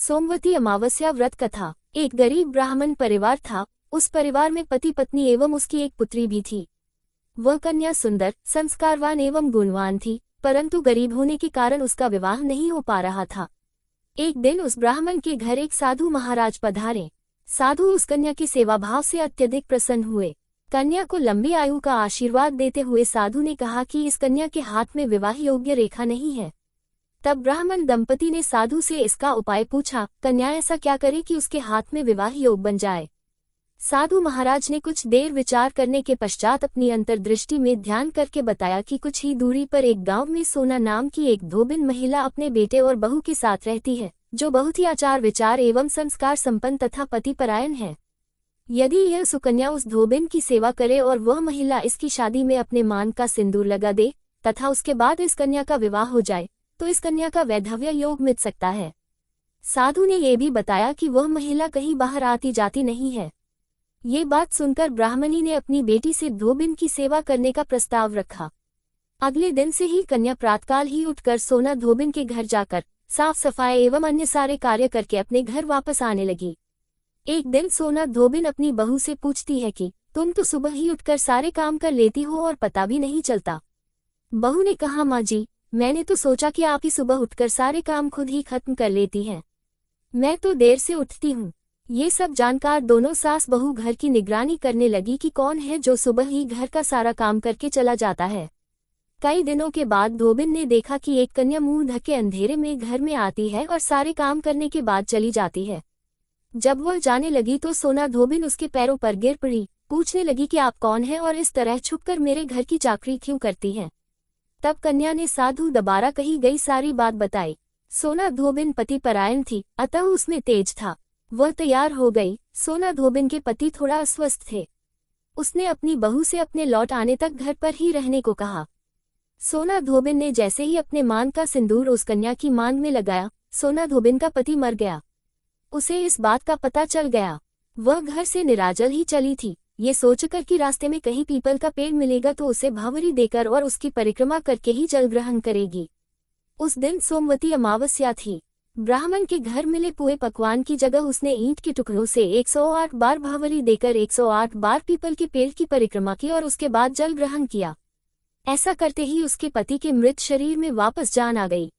सोमवती अमावस्या व्रत कथा। एक गरीब ब्राह्मण परिवार था। उस परिवार में पति पत्नी एवं उसकी एक पुत्री भी थी। वह कन्या सुंदर, संस्कारवान एवं गुणवान थी, परंतु गरीब होने के कारण उसका विवाह नहीं हो पा रहा था। एक दिन उस ब्राह्मण के घर एक साधु महाराज पधारे। साधु उस कन्या की सेवा भाव से अत्यधिक प्रसन्न हुए। कन्या को लंबी आयु का आशीर्वाद देते हुए साधु ने कहा कि इस कन्या के हाथ में विवाह योग्य रेखा नहीं है। तब ब्राह्मण दंपति ने साधु से इसका उपाय पूछा, कन्या ऐसा क्या करे कि उसके हाथ में विवाह योग बन जाए। साधु महाराज ने कुछ देर विचार करने के पश्चात अपनी अंतर्दृष्टि में ध्यान करके बताया कि कुछ ही दूरी पर एक गांव में सोना नाम की एक धोबिन महिला अपने बेटे और बहू के साथ रहती है, जो बहुत ही आचार विचार एवं संस्कार संपन्न तथा पतिपरायण है। यदि यह सुकन्या उस धोबिन की सेवा करे और वह महिला इसकी शादी में अपने मान का सिंदूर लगा दे तथा उसके बाद इस कन्या का विवाह हो जाए तो इस कन्या का वैधव्य योग मिट सकता है। साधु ने यह भी बताया कि वह महिला कहीं बाहर आती जाती नहीं है। ये बात सुनकर ब्राह्मणी ने अपनी बेटी से धोबिन की सेवा करने का प्रस्ताव रखा। अगले दिन से ही कन्या प्रातःकाल ही उठकर सोना धोबिन के घर जाकर साफ सफाई एवं अन्य सारे कार्य करके अपने घर वापस आने लगी। एक दिन सोना धोबिन अपनी बहू से पूछती है कि तुम तो सुबह ही उठकर सारे काम कर लेती हो और पता भी नहीं चलता। बहू ने कहा, माँ जी, मैंने तो सोचा कि आप ही सुबह उठकर सारे काम खुद ही खत्म कर लेती हैं। मैं तो देर से उठती हूँ। ये सब जानकार दोनों सास बहू घर की निगरानी करने लगी कि कौन है जो सुबह ही घर का सारा काम करके चला जाता है। कई दिनों के बाद धोबिन ने देखा कि एक कन्या मुंह ढके अंधेरे में घर में आती है और सारे काम करने के बाद चली जाती है। जब वह जाने लगी तो सोना धोबिन उसके पैरों पर गिर पड़ी। पूछने लगी कि आप कौन हैं और इस तरह छुपकर मेरे घर की चाकरी क्यों करती हैं। तब कन्या ने साधु दोबारा कही गई सारी बात बताई। सोना धोबिन पतिपरायण थी, अतः उसमें तेज था। वह तैयार हो गई। सोना धोबिन के पति थोड़ा अस्वस्थ थे। उसने अपनी बहू से अपने लौट आने तक घर पर ही रहने को कहा। सोना धोबिन ने जैसे ही अपने मांग का सिंदूर उस कन्या की मांग में लगाया, सोना धोबिन का पति मर गया। उसे इस बात का पता चल गया। वह घर से निराजल ही चली थी, ये सोचकर कि रास्ते में कहीं पीपल का पेड़ मिलेगा तो उसे भावरी देकर और उसकी परिक्रमा करके ही जल ग्रहण करेगी। उस दिन सोमवती अमावस्या थी। ब्राह्मण के घर मिले पुए पकवान की जगह उसने ईंट के टुकड़ों से 108 बार भावरी देकर 108 बार पीपल के पेड़ की परिक्रमा की और उसके बाद जल ग्रहण किया। ऐसा करते ही उसके पति के मृत शरीर में वापस जान आ गई।